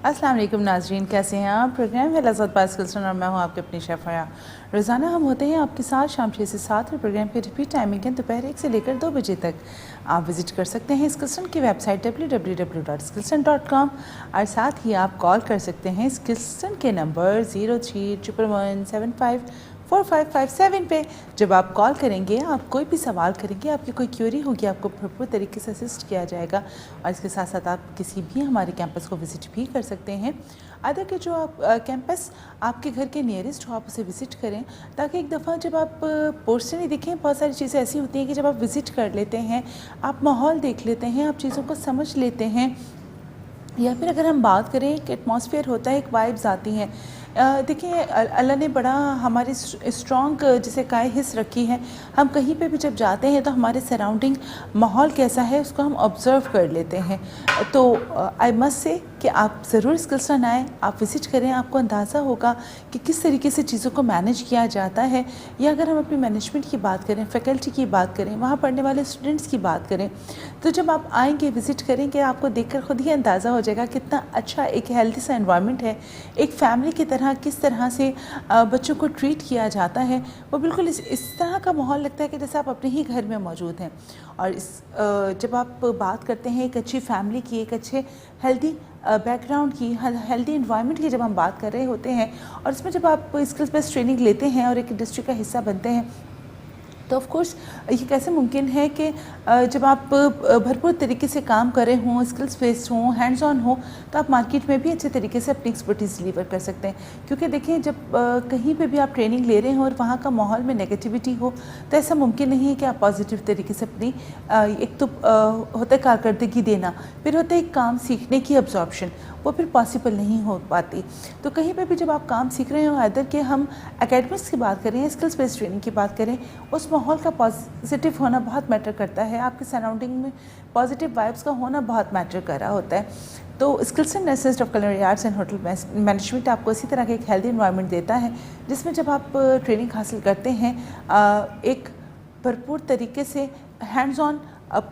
अस्सलाम वालेकुम नाज़रीन, कैसे हैं आप। प्रोग्राम है लज़्ज़त बाय स्किल्सन और मैं हूं आपके अपनी शेफ़ हया। रोज़ाना हम होते हैं आपके साथ शाम 6 से 7 और प्रोग्राम की रिपीट टाइमिंग है दोपहर 1 से लेकर 2 बजे तक। आप विज़िट कर सकते हैं स्किल्सन की वेबसाइट www.skilson.com और साथ ही आप कॉल कर सकते हैं स्किल्सन के नंबर 03-111-75-4557 पे। जब आप कॉल करेंगे, आप कोई भी सवाल करेंगे, आपकी कोई क्यूरी होगी, आपको भरपूर तरीके से असिस्ट किया जाएगा। और इसके साथ साथ आप किसी भी हमारे कैंपस को विज़िट भी कर सकते हैं। अदर के जो आप कैंपस आपके घर के नियरेस्ट हो, आप उसे विज़िट करें ताकि एक दफ़ा जब आप पोस्टर नहीं देखें, बहुत सारी चीज़ें ऐसी होती हैं कि जब आप विज़िट कर लेते हैं, आप माहौल देख लेते हैं, आप चीज़ों को समझ लेते हैं, या फिर अगर हम बात करें एक एटमॉस्फेयर होता है, एक वाइब्स आती हैं। देखिए अल्लाह ने बड़ा हमारी स्ट्रॉन्ग जिसे काय हिस्स रखी है। हम कहीं पे भी जब जाते हैं तो हमारे सराउंडिंग माहौल कैसा है उसको हम ऑब्ज़र्व कर लेते हैं। तो आई मस्ट से कि आप ज़रूर स्किल्सन आएँ, आप विज़िट करें, आपको अंदाज़ा होगा कि किस तरीके से चीज़ों को मैनेज किया जाता है। या अगर हम अपनी मैनेजमेंट की बात करें, फैकल्टी की बात करें, वहाँ पढ़ने वाले स्टूडेंट्स की बात करें, तो जब आप आएंगे विज़िट करेंगे आपको देखकर खुद ही अंदाज़ा हो जाएगा कितना अच्छा एक हेल्दी सा एनवायरनमेंट है। एक फैमिली की तरह किस तरह से बच्चों को ट्रीट किया जाता है, वो बिल्कुल इस तरह का माहौल लगता है कि जैसे आप अपने ही घर में मौजूद हैं। और जब आप बात करते हैं एक अच्छी फैमिली की, एक अच्छे हेल्दी बैकग्राउंड की, हेल्दी एनवायरनमेंट की जब हम बात कर रहे होते हैं, और इसमें जब आप स्किल्स बेस्ड ट्रेनिंग लेते हैं और एक इंडस्ट्री का हिस्सा बनते हैं, तो ऑफ़ कोर्स ये कैसे मुमकिन है कि जब आप भरपूर तरीके से काम कर रहे हों, स्किल्स बेस्ड हों, हैंड्स ऑन हो, तो आप मार्केट में भी अच्छे तरीके से अपनी एक्सपर्टीज़ डिलीवर कर सकते हैं। क्योंकि देखिए जब कहीं पे भी आप ट्रेनिंग ले रहे हो और वहाँ का माहौल में नेगेटिविटी हो, तो ऐसा मुमकिन नहीं है कि आप पॉजिटिव तरीके से अपनी एक तो होता है कारकर्दगी देना, फिर होता है एक काम सीखने की अब्जॉर्प्शन, वो फिर पॉसिबल नहीं हो पाती। तो कहीं पे भी जब आप काम सीख रहे हो, अदर के हम एकेडमिक्स की बात करें, स्किल्स बेस्ड ट्रेनिंग की बात करें, उस माहौल का पॉजिटिव होना बहुत मैटर करता है। आपके सराउंडिंग में पॉजिटिव वाइब्स का होना बहुत मैटर कर रहा होता है। तो Skillson institute of culinary arts and hotel management आपको इसी तरह का एक हेल्दी एनवायरनमेंट देता है, जिसमें जब आप ट्रेनिंग हासिल करते हैं, एक भरपूर तरीके से हैंड्स ऑन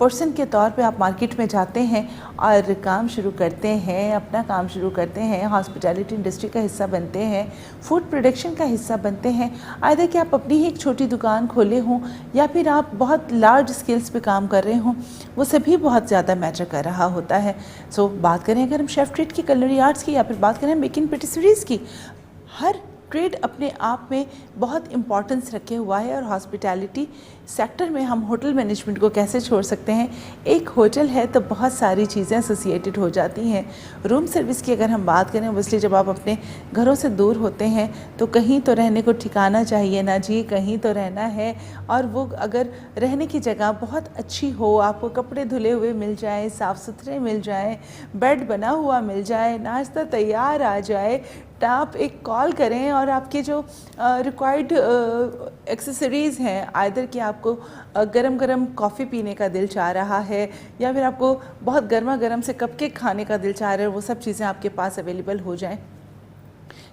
पर्सन के तौर पे आप मार्केट में जाते हैं और काम शुरू करते हैं, अपना काम शुरू करते हैं, हॉस्पिटैलिटी इंडस्ट्री का हिस्सा बनते हैं, फूड प्रोडक्शन का हिस्सा बनते हैं। आइदर कि आप अपनी ही एक छोटी दुकान खोले हों या फिर आप बहुत लार्ज स्केल्स पे काम कर रहे हों, वो सभी बहुत ज़्यादा मैटर कर रहा होता है। सो बात करें अगर हम शेफ़ ट्रेड की, कुलिनरी आर्ट्स की, या फिर बात करें मेकिंग पेटिसरीज़ की, हर ट्रेड अपने आप में बहुत इम्पॉर्टेंस रखे हुआ है। और हॉस्पिटैलिटी सेक्टर में हम होटल मैनेजमेंट को कैसे छोड़ सकते हैं। एक होटल है तो बहुत सारी चीज़ें एसोसिएटेड हो जाती हैं। रूम सर्विस की अगर हम बात करें, ऑब्वियसली जब आप अपने घरों से दूर होते हैं तो कहीं तो रहने को ठिकाना चाहिए ना जी, कहीं तो रहना है। और वो अगर रहने की जगह बहुत अच्छी हो, आपको कपड़े धुले हुए मिल जाए, साफ़ सुथरे मिल जाए, बेड बना हुआ मिल जाए, नाश्ता तैयार आ जाए, तो आप एक कॉल करें और आपके जो रिक्वायर्ड एक्सेसरीज़ हैं, आइदर कि आपको गरम गरम कॉफ़ी पीने का दिल चाह रहा है या फिर आपको बहुत गर्मा गर्म से कपकेक खाने का दिल चाह रहा है, वो सब चीज़ें आपके पास अवेलेबल हो जाएं।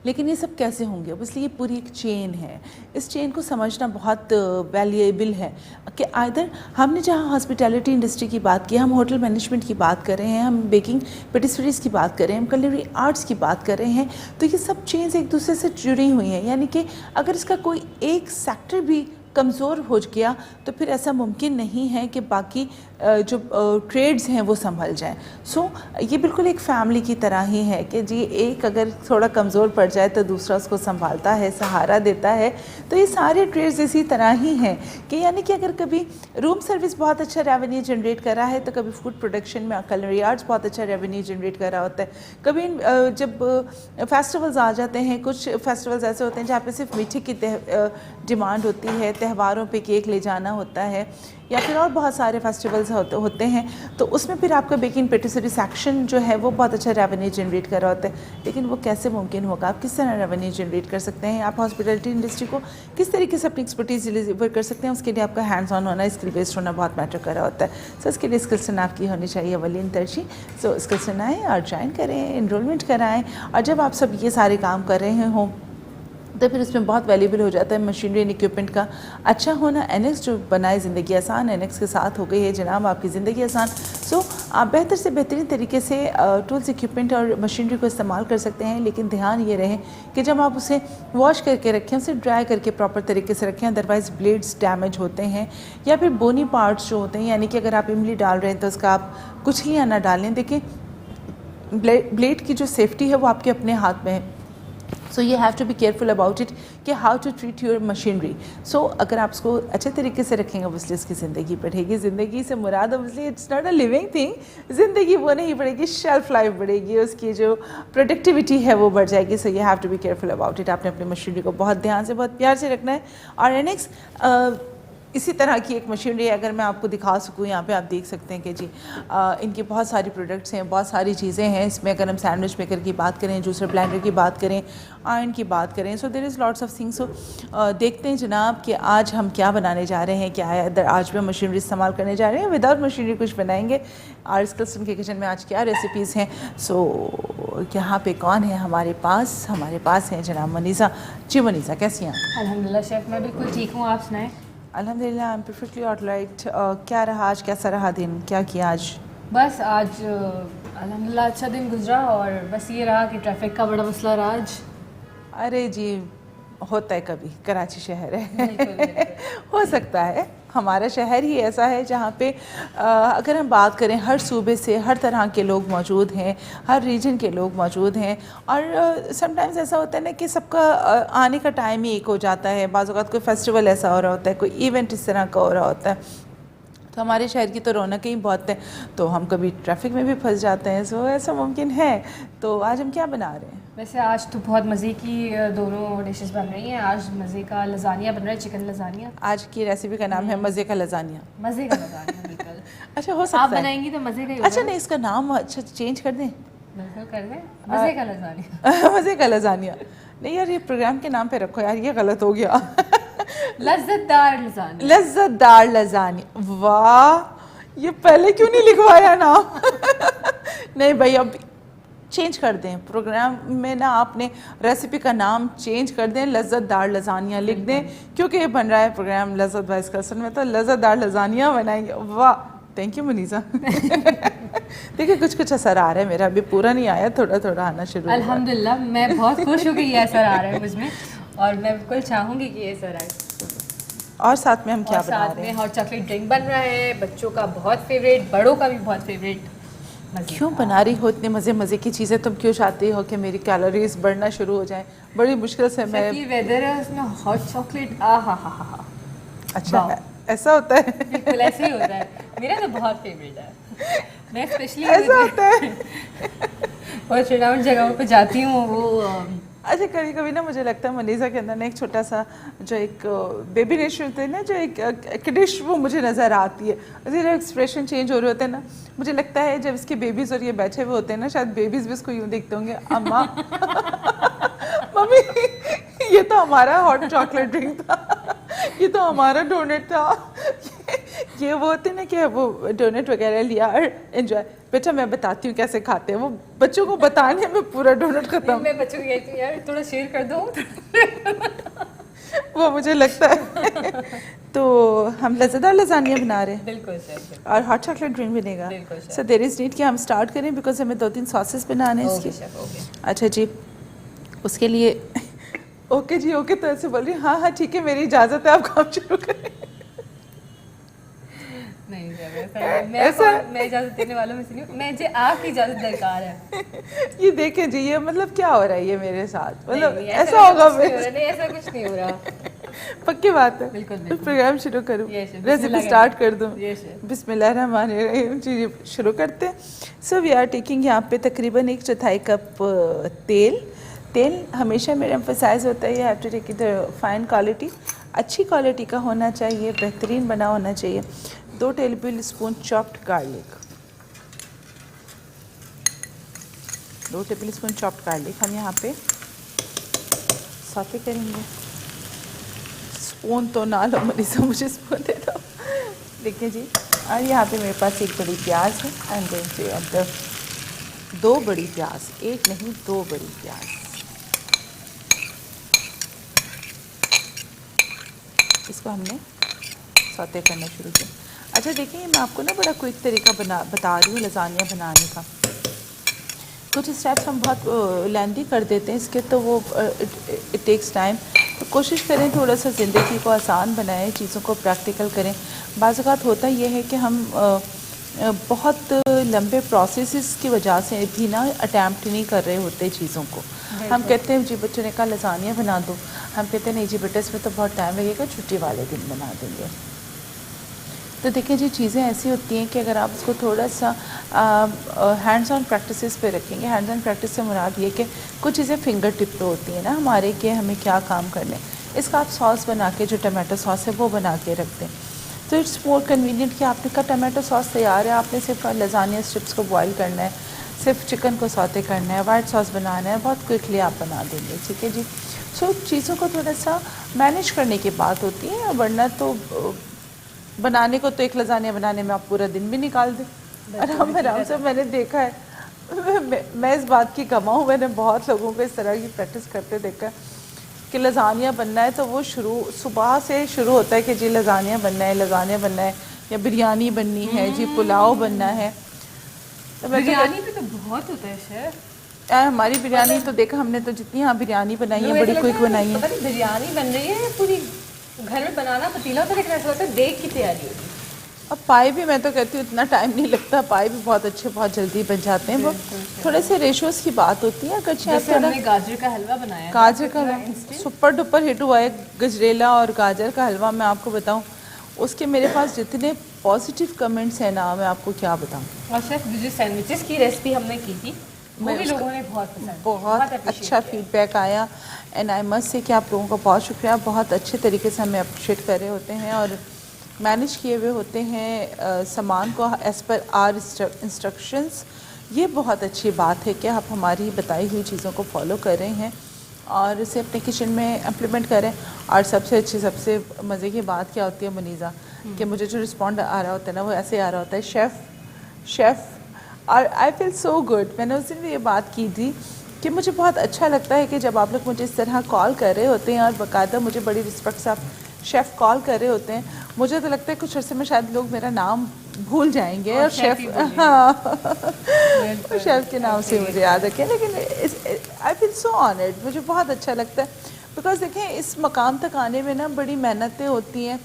लेकिन ये सब कैसे होंगे, इसलिए ये पूरी एक चेन है। इस चेन को समझना बहुत वैल्यूएबल है कि आइदर हमने जहाँ हॉस्पिटैलिटी इंडस्ट्री की बात की, हम होटल मैनेजमेंट की बात कर रहे हैं, हम बेकिंग पेटिसरीज़ की बात कर रहे हैं, हम कुलिनरी आर्ट्स की बात कर रहे हैं, तो ये सब चेन्स एक दूसरे से जुड़ी हुई हैं। यानी कि अगर इसका कोई एक सेक्टर भी कमज़ोर हो गया तो फिर ऐसा मुमकिन नहीं है कि बाकी जो ट्रेड्स हैं वो संभल जाएं। सो ये बिल्कुल एक फैमिली की तरह ही है कि जी एक अगर थोड़ा कमज़ोर पड़ जाए तो दूसरा उसको संभालता है, सहारा देता है। तो ये सारे ट्रेड्स इसी तरह ही हैं कि यानी कि अगर कभी रूम सर्विस बहुत अच्छा रेवेन्यू जनरेट कर रहा है तो कभी फूड प्रोडक्शन में कुलिनरी आर्ट्स बहुत अच्छा रेवेन्यू जनरेट कर रहा होता है। कभी जब फेस्टिवल्स आ जाते हैं, कुछ फेस्टिवल्स ऐसे होते हैं जहाँ पे सिर्फ मीठे की डिमांड होती है, त्योहारों पे केक ले जाना होता है, या फिर और बहुत सारे फेस्टिवल्स होते हैं, तो उसमें फिर आपका बेकिंग पेटिसरी सेक्शन जो है वो बहुत अच्छा रेवेन्यू जनरेट कर रहा होता है। लेकिन वो कैसे मुमकिन होगा, आप किस तरह रेवेन्यू जनरेट कर सकते हैं, आप हॉस्पिटैलिटी इंडस्ट्री को किस तरीके से अपनी एक्सपर्टीज़ डिलीवर कर सकते हैं, उसके लिए आपका हैंड्स ऑन होना, स्किल बेस्ड होना बहुत मैटर कर रहा होता है। सो इसके लिए स्किल्सन आपकी होनी चाहिए अवलीन तरजीह। सो स्किल्सन आएँ और ज्वाइन करें, इनरोलमेंट कराएँ, और जब आप सब ये सारे काम कर रहे हों तो फिर उसमें बहुत वैल्यूबल हो जाता है मशीनरी एंड इक्विपमेंट का अच्छा होना। एनेक्स जो बनाए ज़िंदगी आसान, एनेक्स के साथ हो गई है जनाब आपकी ज़िंदगी आसान। सो आप बेहतर से बेहतरीन तरीके से टूल्स, इक्विपमेंट और मशीनरी को इस्तेमाल कर सकते हैं, लेकिन ध्यान ये रहे कि जब आप उसे वॉश करके रखें, उसे ड्राई करके प्रॉपर तरीके से रखें, अदरवाइज़ ब्लेड्स डैमेज होते हैं या फिर बोनी पार्ट्स जो होते हैं, यानी कि अगर आप इमली डाल रहे हैं तो उसका आप कुचलियाँ ना डालें। देखिए ब्लेड की जो सेफ्टी है वो आपके अपने हाथ में है। So you have to be careful about it कि how to treat your machinery. So अगर आप उसको अच्छे तरीके से रखेंगे ऑब्वियसली उसकी ज़िंदगी बढ़ेगी। ज़िंदगी से मुराद obviously it's not a living thing, ज़िंदगी वो नहीं बढ़ेगी, शेल्फ लाइफ बढ़ेगी, उसकी जो प्रोडक्टिविटी है वो बढ़ जाएगी। So you have to be careful about it. आपने अपनी मशीनरी को बहुत ध्यान से, बहुत प्यार से रखना है। और एनेक्स इसी तरह की एक मशीनरी है, अगर मैं आपको दिखा सकूँ, यहाँ पे आप देख सकते हैं कि जी इनकी बहुत सारी प्रोडक्ट्स हैं, बहुत सारी चीज़ें हैं इसमें। अगर हम सैंडविच मेकर की बात करें, जूसर ब्लेंडर की बात करें, आयरन की बात करें, so there is lots of things. So देखते हैं जनाब कि आज हम क्या बनाने जा रहे हैं, क्या है आज भी मशीनरी इस्तेमाल करने जा रहे हैं, विदाउट मशीनरी कुछ बनाएंगे। आर्स कल्सन के किचन में आज क्या रेसिपीज़ हैं। सो यहाँ पे कौन है हमारे पास हैं जनाब मनीज़ा। जी मनीज़ा, कैसी हैं आप? अल्हम्दुलिल्लाह शेफ़, मैं बिल्कुल ठीक हूँ, आप सुनाएं? अल्हम्दुलिल्लाह, आई एम परफेक्टली ऑलराइट। क्या रहा आज, कैसा रहा दिन, क्या किया आज? बस आज अल्हम्दुलिल्लाह अच्छा दिन गुजरा, और बस ये रहा कि ट्रैफिक का बड़ा मसला रहा आज। अरे जी, होता है कभी, कराची शहर है बिल्कुल। हो सकता है हमारा शहर ही ऐसा है जहाँ पे अगर हम बात करें हर सूबे से हर तरह के लोग मौजूद हैं, हर रीजन के लोग मौजूद हैं। और समटाइम्स ऐसा होता है ना कि सबका आने का टाइम ही एक हो जाता है। बाज़ औक़ात कोई फेस्टिवल ऐसा हो रहा होता है, कोई इवेंट इस तरह का हो रहा होता है, तो हमारे शहर की तो रौनक ही बहुत है, तो हम कभी ट्रैफिक में भी फंस जाते हैं। सो ऐसा मुमकिन है। तो आज हम क्या बना रहे हैं? वैसे आज तो बहुत मज़े की दोनों डिशेस बन रही हैं। आज मज़े का लजानिया बन रहा है, चिकन लजानिया। आज की रेसिपी का नाम है मज़े का लजानिया। मज़े का लजानिया, बिल्कुल। अच्छा, हो सकता आप है बनाएंगी तो मज़े का ही अच्छा, नहीं इसका नाम अच्छा चेंज कर दें, बिल्कुल कर दें, मज़े का लजानिया। मज़े का लजानिया। नहीं यार, ये प्रोग्राम के नाम पे रखो यार, ये गलत हो गया। लज्जतदार लजानिया। लज्जतदार लजानिया, वाह, ये पहले क्यों नहीं लिखवाया नाम? नहीं भाई, अब चेंज कर दें प्रोग्राम में ना, आपने रेसिपी का नाम चेंज कर दें, लज्जतदार लजानिया लिख दें, क्योंकि ये बन रहा है प्रोग्राम लज्जत वाइस कल्चर में, तो लज्जतदार लजानिया बनाएंगे। वाह, थैंक यू मुनीसा। देखिए कुछ कुछ असर आ रहा है मेरा, अभी पूरा नहीं आया, थोड़ा थोड़ा आना शुरू। अल्हम्दुलिल्लाह, मैं बहुत खुश हूँ कि ये असर आ रहा है मुझमें, और मैं बिल्कुल चाहूँगी कि ये असर आए। और साथ में हम क्या बना साथ रहे में हैं? हॉट चॉकलेट ड्रिंक बन रहा है, बच्चों का बहुत फेवरेट, बड़ों का भी बहुत फेवरेट। क्यों बना रही हो इतने मज़े मज़े की चीज़ें? तुम क्यों चाहती हो कि मेरी कैलोरीज बढ़ना शुरू हो जाए? बड़ी मुश्किल से मैं वेदर है, उसमें हॉट चॉकलेट, आ हा हा हा। अच्छा, ऐसा होता है? बिल्कुल ऐसे ही होता है, मेरा तो बहुत फेवरेट है। मैं स्पेशली ऐसा होता है। और रिनाउंड जगहों पे जाती हूँ वो। अच्छा, कभी कभी ना मुझे लगता है मनीषा के अंदर ना एक छोटा सा जो एक बेबी डिश होते हैं ना, जो एक डिश वो मुझे नज़र आती है। ज़रा एक्सप्रेशन चेंज हो रहे होते हैं ना, मुझे लगता है जब इसके बेबीज़ और ये बैठे हुए होते हैं ना, शायद बेबीज़ भी इसको यूँ देखते होंगे, अम्मा मम्मी ये तो हमारा हॉट चॉकलेट ड्रिंक था, ये तो हमारा डोनेट था। ये वो होते ना कि वो डोनेट वगैरह लिया और एंजॉय। बेटा मैं बताती हूँ कैसे खाते हैं, वो बच्चों को बताने में पूरा डोनेट खत्म। मैं बच्चों को कहती हूँ यार थोड़ा शेयर कर दो। वो मुझे लगता है। तो हम लज्जतदार लजानिया बना रहे हैं। बिल्कुल सर। और हॉट चॉकलेट ड्रिंक बनेगा। सो देयर इज़ नीड कि हम स्टार्ट करें, बिकॉज हमें 2-3 सॉसेस बनाने हैं इसके। अच्छा जी, उसके लिए ओके जी, ओके तो ऐसे बोल रही, हाँ हाँ ठीक है, मेरी इजाज़त है, आप काम शुरू करें। नहीं सर, मैं इजाज़त देने वालों में से नहीं हूँ, मुझे आपकी इजाज़त दरकार है। ये देखें जी, ये मतलब क्या हो रहा है ये मेरे साथ, मतलब ऐसा होगा? नहीं, ऐसा कुछ नहीं हो रहा। पक्की बात है। बिल्कुल। प्रोग्राम शुरू करूँ, रेसिपी स्टार्ट कर दूँ? बिस्मिल्लाहिर्रहमानिर्रहीम। जी शुरू करते हैं। सो वी आर टेकिंग यहाँ पे तकरीबन 1/4 कप तेल हमेशा मेरा एम्फसाइज होता है, you have to take it fine quality, अच्छी क्वालिटी का होना चाहिए, बेहतरीन बना होना चाहिए। 2 table spoon chopped garlic, 2 table spoon chopped garlic हम यहाँ पे सौते करेंगे। स्पून तो ना लो मनीषा, मुझे स्पून दे दो। देखिए जी, और यहाँ पे मेरे पास एक बड़ी प्याज है, I am going to add 2 बड़ी प्याज, एक नहीं 2 बड़ी प्याज। इसको हमने सौते करना शुरू किया। अच्छा देखिए, मैं आपको ना बड़ा क्विक तरीका बता रही हूँ लजानिया बनाने का। कुछ स्टेप्स हम बहुत लेंदी कर देते हैं इसके, तो वो इट टेक्स टाइम। तो कोशिश करें थोड़ा सा ज़िंदगी को आसान बनाएं, चीज़ों को प्रैक्टिकल करें। बाज़ औक़ात होता ये है कि हम बहुत लंबे प्रोसेसेस की वजह से भी ना अटैम्प्ट नहीं कर रहे होते चीज़ों को। हम कहते हैं जी बच्चों ने कहा लजानिया बना दो, हम कहते हैं नहीं जी बेटा इसमें तो बहुत टाइम लगेगा, छुट्टी वाले दिन बना देंगे। तो देखिए जी, चीज़ें ऐसी होती हैं कि अगर आप उसको थोड़ा सा हैंड्स ऑन प्रैक्टिसेस पे रखेंगे। हैंड्स ऑन प्रैक्टिस से मुराद ये कि कुछ चीज़ें फिंगर टिप पे होती हैं ना हमारे, कि हमें क्या काम करने। इसका आप सॉस बना के, जो टमाटो सॉस है वो बना के रख दें, तो इट्स मोर कन्वीनियंट कि आपने का टमाटो सॉस तैयार है, आपने सिर्फ लजानिया स्ट्रिप्स को बॉईल करना है, सिर्फ चिकन को सौते करना है, वाइट सॉस बनाना है, बहुत क्विकली आप बना देंगे। ठीक है जी। सो चीज़ों को थोड़ा सा मैनेज करने की बात होती है, वरना तो बनाने को तो एक लजानिया बनाने में आप पूरा दिन भी निकाल दें आराम से। मैंने देखा है, मैं इस बात की गवाह हूँ, मैंने बहुत लोगों को इस तरह की प्रैक्टिस करते देखा है कि लजानिया बनना है तो वो सुबह से शुरू होता है कि जी लजानिया बनना है, लजानिया बनना है, या बिरयानी बननी है जी, पुलाव बनना है। तो बिरयानी भी तो बहुत होता है शेफ। हमारी बिरयानी तो देखा हमने, तो जितनी यहाँ बिरयानी बनाई है बड़ी क्विक बनाई है। बिरयानी बन रही है पूरी घर में, बनाना पतीला होता है लेकिन ऐसा होता है देख की तैयारी होती है। अब पाए भी, मैं तो कहती हूँ इतना टाइम नहीं लगता, पाए भी बहुत अच्छे बहुत जल्दी बन जाते हैं। वो थोड़े से रेशोस की बात होती है। अगर जैसे हमने गाजर का हलवा बनाया, गाजर का सुपर डुपर हिट हुआ है गजरेला और गाजर का हलवा। मैं आपको बताऊँ उसके मेरे पास जितने पॉजिटिव कमेंट्स हैं ना, मैं आपको क्या बताऊँ। और शेफ जो सैंडविचेस की रेसिपी हमने की थी वो भी लोगों ने बहुत अच्छा फीडबैक आया। एंड आई मस्ट से कि आप लोगों का बहुत शुक्रिया, बहुत अच्छे तरीके से हमें अप्रिशिएट कर रहे होते हैं और मैनेज किए हुए होते हैं सामान को एज़ पर आर इंस्ट्रक्शंस। ये बहुत अच्छी बात है कि आप हमारी बताई हुई चीज़ों को फॉलो कर रहे हैं और इसे अपने किचन में इम्प्लीमेंट करें। और सबसे अच्छी, सबसे मज़े की बात क्या होती है मुनीज़ा, कि मुझे जो रिस्पॉन्ड आ रहा होता है ना, वो ऐसे आ रहा होता है, शेफ़। और आई फील सो गुड। मैंने उस दिन भी ये बात की थी कि मुझे बहुत अच्छा लगता है कि जब आप लोग मुझे इस तरह कॉल कर रहे होते हैं और बाकायदा मुझे बड़ी रिस्पेक्ट से आप शेफ़ कॉल कर रहे होते हैं। मुझे तो लगता है कुछ अर्से में शायद लोग मेरा नाम भूल जाएंगे और शेफ़, हाँ शेफ़ के नाम से मुझे याद रखें। लेकिन आई फील सो ऑनर्ड, मुझे बहुत अच्छा लगता है। बिकॉज़ देखें, इस मकाम तक आने में ना बड़ी मेहनतें होती हैं,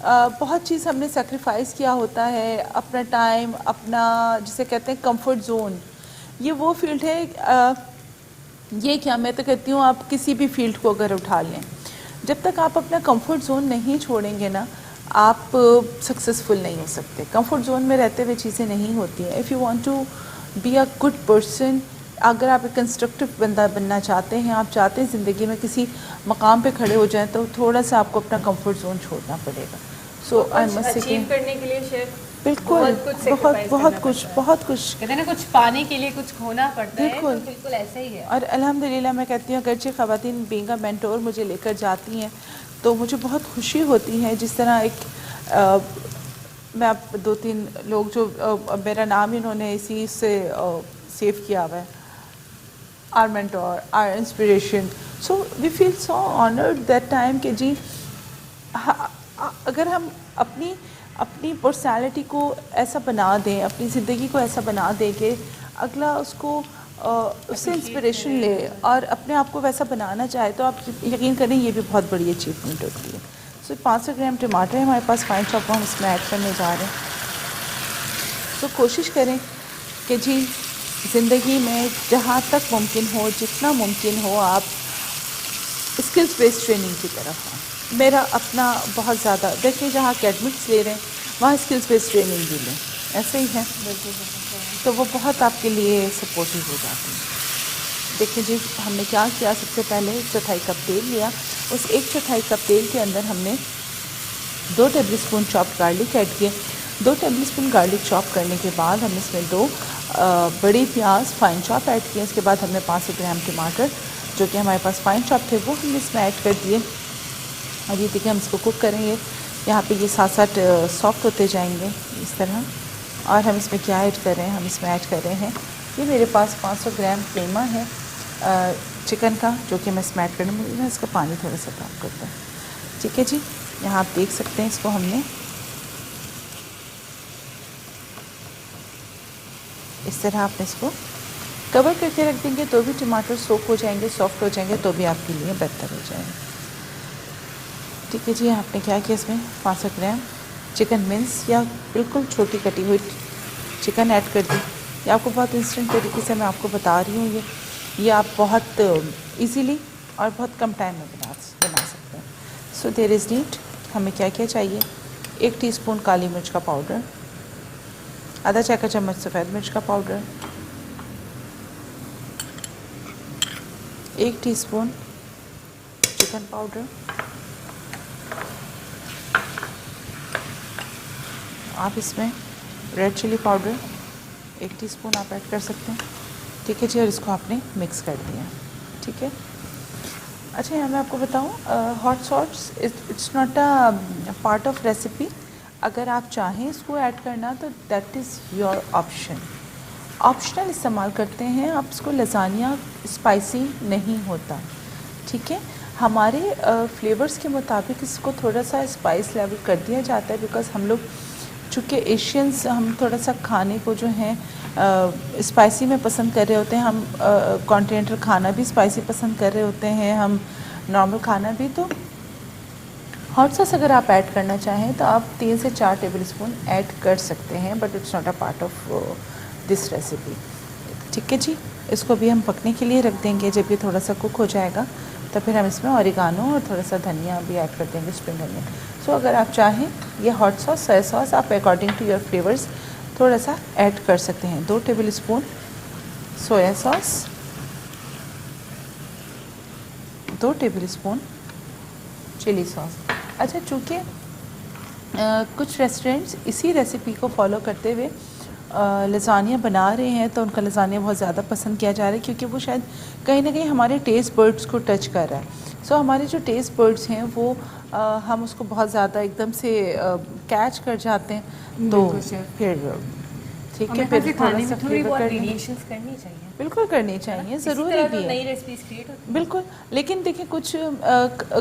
बहुत चीज़ हमने सेक्रीफाइस किया होता है, अपना टाइम, अपना जिसे कहते हैं कंफर्ट जोन। ये वो फील्ड है, ये क्या, मैं तो कहती हूँ आप किसी भी फील्ड को अगर उठा लें, जब तक आप अपना कंफर्ट जोन नहीं छोड़ेंगे ना, आप सक्सेसफुल नहीं हो सकते। कंफर्ट जोन में रहते हुए चीज़ें नहीं होती हैं। If you want to be a good person, अगर आप एक कंस्ट्रक्टिव बंदा बनना चाहते हैं, आप चाहते हैं ज़िंदगी में किसी मकाम पे खड़े हो जाएं, तो थोड़ा सा आपको अपना कंफर्ट जोन छोड़ना पड़ेगा। सो आई मस्ट से अचीव करने के लिए शेफ बिल्कुल बहुत कुछ कहते हैं ना, कुछ पाने के लिए कुछ खोना पड़ता है, तो बिल्कुल ऐसे ही है। और अल्हम्दुलिल्लाह मैं कहती हूँ अगरचे ख़वातीन बीइंग अ मेंटोर मुझे लेकर जाती हैं तो मुझे बहुत खुशी होती है। जिस तरह मैं आप 2-3 लोग जो मेरा नाम इन्होंने इसी से सेव किया हुआ है, our mentor, our inspiration. So we feel so honoured that time कि जी अगर हम अपनी पर्सनालिटी को ऐसा बना दें, अपनी ज़िंदगी को ऐसा बना दें कि अगला उससे इंस्पिरेशन ले और अपने आप को वैसा बनाना चाहे, तो आप यकीन करें ये भी बहुत बड़ी अचीवमेंट होती है। सो 500 ग्राम टमाटर है हमारे पास, फाइन चॉप हम इसमें ऐड करने जा रहे हैं। तो कोशिश करें कि जी ज़िंदगी में जहाँ तक मुमकिन हो, जितना मुमकिन हो, आप स्किल्स बेस्ड ट्रेनिंग की तरफ आएँ। मेरा अपना बहुत ज़्यादा देखिए, जहाँ अकेडमिक्स ले रहे हैं वहाँ स्किल्स बेस्ड ट्रेनिंग भी लें, ऐसे ही है, तो वो बहुत आपके लिए सपोर्टिव हो जाती है। देखिए जी, हमने क्या किया, सबसे पहले 1/4 कप तेल लिया। उस 1/4 कप तेल के अंदर हमने 2 table spoon chopped garlic add किए। 2 टेबल स्पून गार्लिक चॉप करने के बाद हमने इसमें 2 बड़ी प्याज फाइन चॉप ऐड किए। इसके बाद हमने 500 ग्राम टमाटर जो कि हमारे पास फाइन चॉप थे वो हमने इसमें ऐड कर दिए। और ये देखिए हम इसको कुक करेंगे, यहाँ पे ये साथ साथ सॉफ्ट होते जाएंगे इस तरह। और हम इसमें क्या ऐड कर रहे हैं, हम इसमें ऐड कर रहे हैं, ये मेरे पास 500 ग्राम कीमा है चिकन का, जो कि मैं इसमें ऐड करने में इसका पानी थोड़ा सा कम करता है। ठीक है जी, यहाँ आप देख सकते हैं इसको हमने इस तरह आपने इसको कवर करके रख देंगे तो भी टमाटर सोक हो जाएंगे, सॉफ्ट हो जाएंगे, तो भी आपके लिए बेहतर हो जाएंगे। ठीक है जी, आपने क्या किया, इसमें 500 ग्राम चिकन मिन्स या बिल्कुल छोटी कटी हुई चिकन ऐड कर दी। ये आपको बहुत इंस्टेंट तरीके से मैं आपको बता रही हूँ, ये आप बहुत इजीली और बहुत कम टाइम में बना सकते हैं। सो देयर इज़ नीड, हमें क्या क्या चाहिए, 1 टीस्पून काली मिर्च का पाउडर, आधा चाय का चम्मच सफ़ेद मिर्च का पाउडर, 1 टीस्पून चिकन पाउडर, आप इसमें रेड चिली पाउडर 1 टीस्पून आप ऐड कर सकते हैं। ठीक है जी, और इसको आपने मिक्स कर दिया। ठीक है, अच्छा यहाँ मैं आपको बताऊँ, hot sauce it's not a part of recipe. अगर आप चाहें इसको ऐड करना तो that is your option, optional इस्तेमाल करते हैं आप इसको। लसानिया स्पाइसी नहीं होता, ठीक है। हमारे फ्लेवर्स के मुताबिक इसको थोड़ा सा स्पाइस लेवल कर दिया जाता है, बिकॉज़ हम लोग चूँकि एशियंस, हम थोड़ा सा खाने को जो है स्पाइसी में पसंद कर रहे होते हैं। हम कॉन्टिनेंटल खाना भी स्पाइसी पसंद कर रहे होते हैं, हम नॉर्मल खाना भी। तो हॉट सॉस अगर आप ऐड करना चाहें तो आप 3 से 4 टेबल स्पून ऐड कर सकते हैं, but it's not a part of this recipe. ठीक है जी, इसको भी हम पकने के लिए रख देंगे। जब ये थोड़ा सा कुक हो जाएगा तो फिर हम इसमें ऑरिगानो और थोड़ा सा धनिया भी ऐड कर देंगे, स्प्रिंग अनियन। सो अगर आप चाहें ये हॉट सॉस, सोया सॉस आप अकॉर्डिंग टू योर फ्लेवर्स थोड़ा सा ऐड कर सकते हैं। 2 table spoon soya sauce, 2 table spoon chilli sauce. अच्छा, चूँकि कुछ रेस्टोरेंट्स इसी रेसिपी को फॉलो करते हुए लसानिया बना रहे हैं, तो उनका लसानिया बहुत ज़्यादा पसंद किया जा रहा है, क्योंकि वो शायद कहीं ना कहीं हमारे टेस्ट बर्ड्स को टच कर रहा है। सो हमारे जो टेस्ट बर्ड्स हैं वो हम उसको बहुत ज़्यादा एकदम से कैच कर जाते हैं, तो फिर ठीक है, फिर थोड़ा सा फ्लेवर करनी चाहिए, बिल्कुल करनी चाहिए, ज़रूरी भी है, नई रेसिपीज क्रिएट होती हैं। बिल्कुल। लेकिन देखिए, कुछ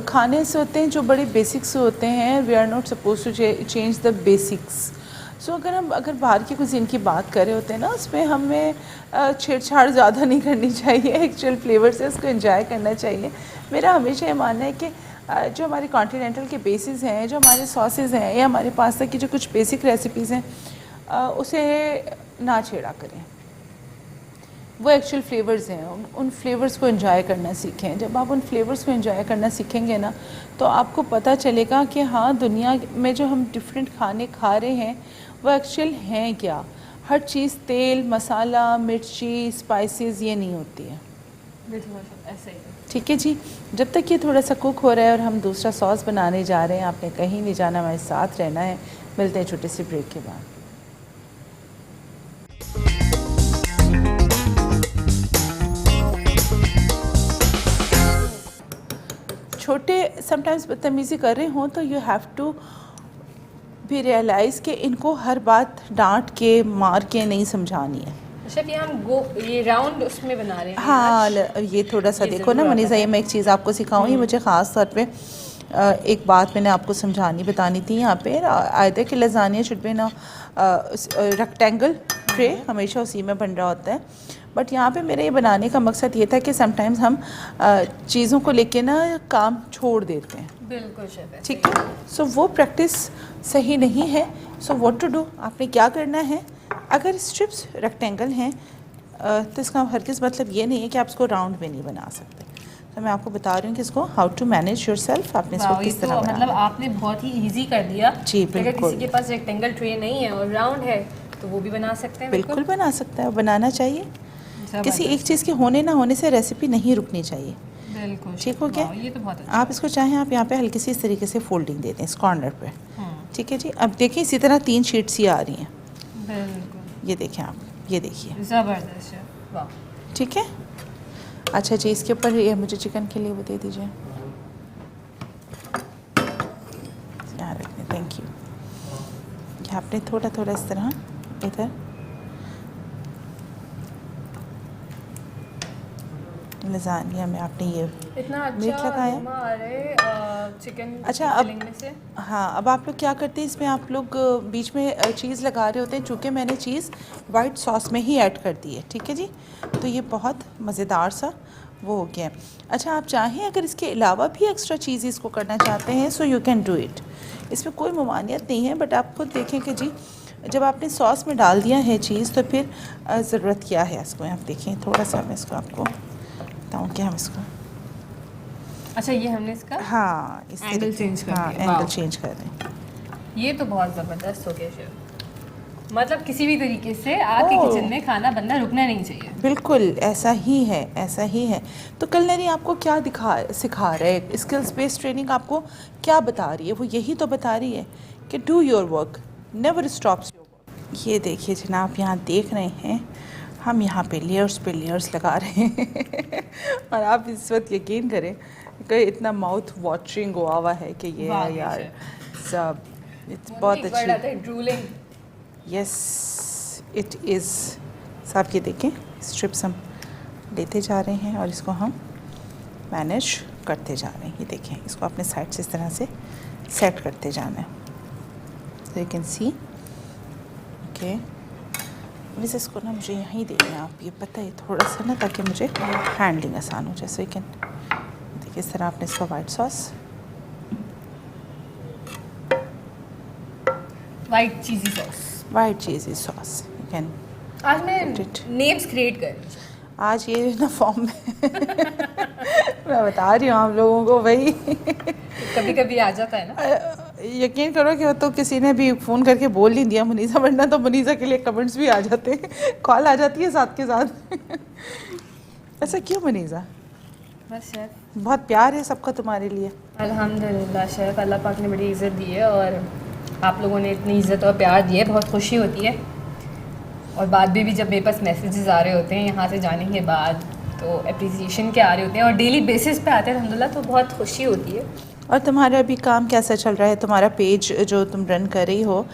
खाने से होते हैं जो बड़े बेसिक्स होते हैं, we are not suppose to change the basics. So अगर बाहर की कुजिन की बात कर रहे होते हैं ना, उसमें हमें छेड़छाड़ ज़्यादा नहीं करनी चाहिए, एक्चुअल फ्लेवर से उसको एंजॉय करना चाहिए। मेरा हमेशा ये मानना है कि जो हमारे कॉन्टिनेंटल के बेसिस हैं, जो हमारे सॉसेज हैं, या हमारे पास्ता की जो कुछ बेसिक रेसिपीज़ हैं, उसे ना छेड़ा करें। वो एक्चुअल फ्लेवर्स हैं, उन फ्लेवर्स को एंजॉय करना सीखें। जब आप उन फ्लेवर्स को एंजॉय करना सीखेंगे ना, तो आपको पता चलेगा कि हाँ, दुनिया में जो हम डिफरेंट खाने खा रहे हैं वो एक्चुअल हैं क्या। हर चीज़ तेल, मसाला, मिर्ची, स्पाइसेस ये नहीं होती है। ऐसे ही ठीक है जी, जब तक ये थोड़ा सा कुक हो रहा है और हम दूसरा सॉस बनाने जा रहे हैं, आपने कहीं नहीं जाना, हमारे साथ रहना है। मिलते हैं छोटे से ब्रेक के बाद। छोटे समटाइम्स बदतमीज़ी कर रहे हों तो यू हैव टू भी रियलाइज़ कि इनको हर बात डांट के, मार के नहीं समझानी है। शेफ, ये राउंड उसमें बना रहे हैं। हाँ, ये थोड़ा सा देखो ना मनीषा, ये मैं एक चीज़ आपको सिखाऊँ, ये मुझे ख़ास तौर पे एक बात मैंने आपको बतानी थी यहाँ पे। आयदर कि लसानिया शुड बी ना रेक्टेंगल ट्रे, हमेशा उसी में बन रहा होता है। बट यहाँ पे मेरे ये बनाने का मकसद ये था कि समटाइम्स हम चीज़ों को लेके ना काम छोड़ देते हैं। बिल्कुल शेफ, ठीक है। सो वो प्रैक्टिस सही नहीं है। सो व्हाट टू डू, आपने क्या करना है, अगर स्ट्रिप्स रेक्टेंगल हैं तो इसका हरगिज़ मतलब ये नहीं है कि आप इसको राउंड में नहीं बना सकते। तो मैं आपको बता रही हूँ कि इसको हाउ टू मैनेज योरसेल्फ, आपने इसको किस तरह बनाना है। मतलब आपने बहुत ही इजी कर दिया जी, अगर बिल्कुल। किसी के पास रेक्टेंगल ट्रे नहीं है और राउंड है तो वो भी बना सकते हैं। बिल्कुल बना सकता है, बनाना चाहिए। किसी एक चीज़ के होने ना होने से रेसिपी नहीं रुकनी चाहिए। बिल्कुल ठीक हो गया। ये तो बहुत अच्छा। आप इसको चाहें आप यहाँ पे हल्की सी इस तरीके से फोल्डिंग दे दें इस कॉर्नर पे। ठीक है जी। अब देखिए इसी तरह 3 शीट्स ही आ रही हैं। बिल्कुल, ये देखें आप, ये देखिए, ज़बरदस्त है, वाह। ठीक है। अच्छा जी, इसके ऊपर ये मुझे चिकन के लिए वो दे दीजिए, यहाँ रखने, थैंक यू। ये आपने थोड़ा थोड़ा इस तरह इधर लजानिया में आपने ये इतना मीट अच्छा लगाया। अरोमा आ रहा है चिकन अच्छा, अब फिलिंग में से। हाँ, अब आप लोग क्या करते हैं इसमें, आप लोग बीच में चीज़ लगा रहे होते हैं। चूँकि मैंने चीज़ वाइट सॉस में ही ऐड कर दी है, ठीक है जी, तो ये बहुत मज़ेदार सा वो हो गया है। अच्छा, आप चाहें अगर इसके अलावा भी एक्स्ट्रा चीज़ इसको करना चाहते हैं so you can do it, इसमें कोई ममानियत नहीं है। बट आप खुद देखें कि जी जब आपने सॉस में डाल दिया है चीज़ तो फिर ज़रूरत क्या है इसको। आप देखें थोड़ा सा मैं इसको आपको बताऊँ कि हम इसको, अच्छा ये हमने इसका हाँ, इस एंगल तरीके- चेंज कर हाँ, दिया। एंगल वाह। चेंज कर दें। ये तो बहुत ज़बरदस्त हो गया शेफ। मतलब किसी भी तरीके से आपके ओह। किचन में खाना बनना रुकना नहीं चाहिए। बिल्कुल ऐसा ही है, ऐसा ही है। तो कलनरी आपको क्या सिखा रहे हैं, स्किल्स बेस्ड ट्रेनिंग आपको क्या बता रही है? वो यही तो बता रही है कि do your work, never stops your work. ये देखिए जनाब, यहाँ देख रहे हैं हम यहाँ पे लेयर्स लगा रहे हैं और आप इस वक्त यकीन करें कि इतना माउथ वाटरिंग हुआ है कि ये वाह, है यार सब, बहुत वर्ड आता अच्छी। है ड्रूलिंग। Yes it is. साहब ये देखें, स्ट्रिप्स हम लेते जा रहे हैं और इसको हम मैनेज करते जा रहे हैं। ये देखें, इसको अपने साइड से इस तरह से सेट करते जाना है। So you can see, okay. वैसे इसको ना मुझे यहीं देना है, आप ये पता है थोड़ा सा ना, ताकि मुझे हैंडलिंग आसान हो जाए। सो यू कैन देखिए इस तरह आपने इसका white sauce, white cheesy sauce. White cheesy sauce, you can. आज मैं Put it. नेम्स क्रिएट कर रही हूँ। आज ये ना फॉर्म में मैं बता रही हूँ आप लोगों को भाई कभी कभी आ जाता है ना। यकीन करो कि वो तो किसी ने भी फ़ोन करके बोल नहीं दिया मुनीसा, वरना तो मुनीसा के लिए कमेंट्स भी आ जाते हैं, कॉल आ जाती है साथ के साथ ऐसा क्यों मुनीसा? बस शेफ, बहुत प्यार है सबका तुम्हारे लिए। अल्हम्दुलिल्लाह शेफ, अल्लाह पाक ने बड़ी इज़्ज़त दी है और आप लोगों ने इतनी इज़्ज़त और प्यार दी है, बहुत खुशी होती है। और बाद में भी जब मेरे पास मैसेजेस आ रहे होते हैं यहाँ से जाने के बाद, तो अप्रिसिएशन के आ रहे होते हैं और डेली बेसिस पे आते हैं अल्हम्दुलिल्लाह, तो बहुत खुशी होती है। और तुम्हारा अभी काम कैसा चल रहा है, तुम्हारा पेज जो तुम रन कर रही हो,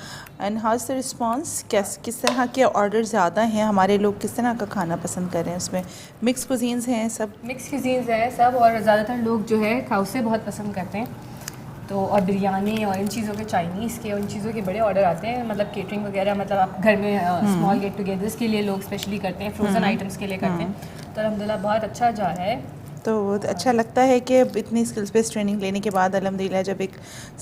and how is the response? किस तरह के ऑर्डर ज़्यादा हैं, हमारे लोग किस तरह का खाना पसंद कर रहे हैं? उसमें मिक्स कुजीन्स हैं सब? मिक्स क्यूजीन्स हैं सब, और ज़्यादातर लोग जो है खाउसे बहुत पसंद करते हैं, तो और बिरयानी और इन चीज़ों के, चाइनीज़ के और इन चीज़ों के बड़े ऑर्डर आते हैं। मतलब केटरिंग वगैरह, मतलब आप घर में स्मॉल गेट टुगेदर्स के लिए लोग स्पेशली करते हैं, फ्रोज़न आइटम्स के लिए करते हैं, तो अल्हम्दुलिल्लाह बहुत अच्छा जा रहा है। तो अच्छा लगता है कि इतनी स्किल्स बेस्ड ट्रेनिंग लेने के बाद अल्हम्दुलिल्लाह जब एक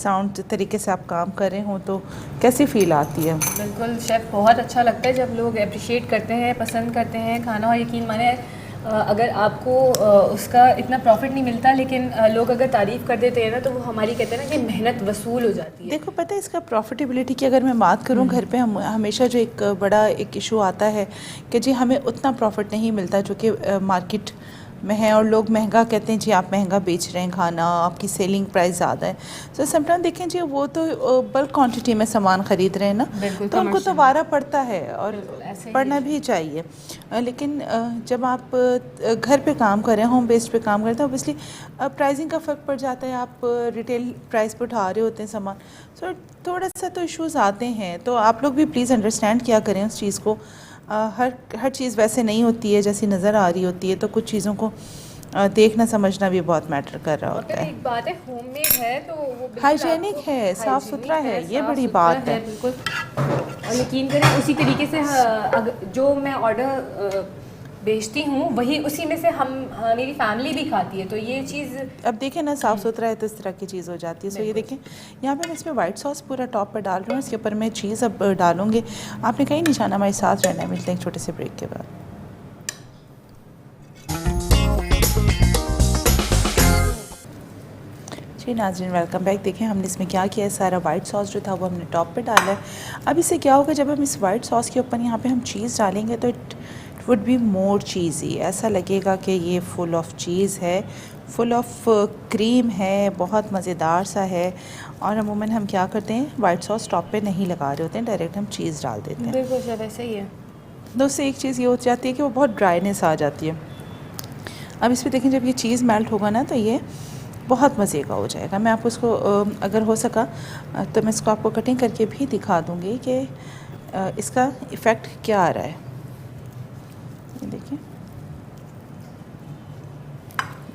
साउंड तरीके से आप काम कर रहे हो तो कैसी फ़ील आती है? बिल्कुल शेफ़, बहुत अच्छा लगता है जब लोग अप्रिशिएट करते हैं, पसंद करते हैं खाना। और यकीन माने अगर आपको उसका इतना प्रॉफिट नहीं मिलता, लेकिन लोग अगर तारीफ़ कर देते हैं ना, तो वो हमारी कहते हैं ना कि मेहनत वसूल हो जाती है। देखो पता है इसका प्रॉफिटेबिलिटी की अगर मैं बात करूं, घर पे हम हमेशा जो एक बड़ा एक इशू आता है कि जी हमें उतना प्रॉफिट नहीं मिलता जो कि मार्केट में है, और लोग महंगा कहते हैं जी आप महंगा बेच रहे हैं खाना, आपकी सेलिंग प्राइस ज़्यादा है। सो समटाइम देखें जी वो तो बल्क क्वांटिटी में सामान ख़रीद रहे हैं ना, तो उनको तो वारा पड़ता है और पड़ना भी चाहिए। लेकिन जब आप घर पे काम कर रहे हैं, होम बेस्ड पे काम करते हैं, ऑब्वियसली प्राइसिंग का फ़र्क पड़ जाता है। आप रिटेल प्राइस पर उठा रहे होते हैं सामान, सो थोड़ा सा तो इश्यूज़ आते हैं। तो आप लोग भी प्लीज़ अंडरस्टैंड किया करें उस चीज़ को। हर चीज़ वैसे नहीं होती है जैसी नज़र आ रही होती है, तो कुछ चीज़ों को देखना समझना भी बहुत मैटर कर रहा होता है। एक बात है, होममेड है तो वो बिल्कुल हाइजेनिक आपको है, साफ़ हाइजीनिक सुथरा है, ये साफ़ बड़ी सुथरा बात है। बिल्कुल। और यकीन करें उसी तरीके से जो मैं ऑर्डर बेचती हूँ वही उसी में से मेरी फैमिली भी खाती है, तो ये चीज़ अब देखें ना, साफ़ सुथरा है तो इस तरह की चीज़ हो जाती है। सो ये देखें यहाँ पे मैं इसमें वाइट सॉस पूरा टॉप पर डाल रही हूँ, इसके ऊपर मैं चीज़ अब डालूँगी। आपने कहीं नहीं जाना, हमारे साथ रहना है। मिलते हैं एक छोटे से ब्रेक के बाद। जी नाज़रीन, वेलकम बैक। देखें हमने इसमें क्या किया है, सारा वाइट सॉस जो था वो हमने टॉप पे डाला है। अब इससे क्या होगा, जब हम इस वाइट सॉस के ऊपर यहाँ पे हम चीज़ डालेंगे तो इट वुड बी मोर चीज़ी। ऐसा लगेगा कि ये फुल ऑफ चीज़ है, फुल ऑफ क्रीम है, बहुत मज़ेदार सा है। और अमूमन हम क्या करते हैं, वाइट सॉस टॉप पे नहीं लगा रहे होते हैं, डायरेक्ट हम चीज़ डाल देते हैं। बिल्कुल सर वैसे ही है। तो उससे एक चीज़ ये हो जाती है कि वो बहुत ड्राइनेस आ जाती है। अब इस पर देखें, जब ये चीज़ मेल्ट होगा ना तो ये बहुत मज़े का हो जाएगा। मैं आपको इसको अगर हो सका तो मैं इसको आपको कटिंग करके भी दिखा दूँगी कि इसका इफ़ेक्ट क्या आ रहा है। ये देखिए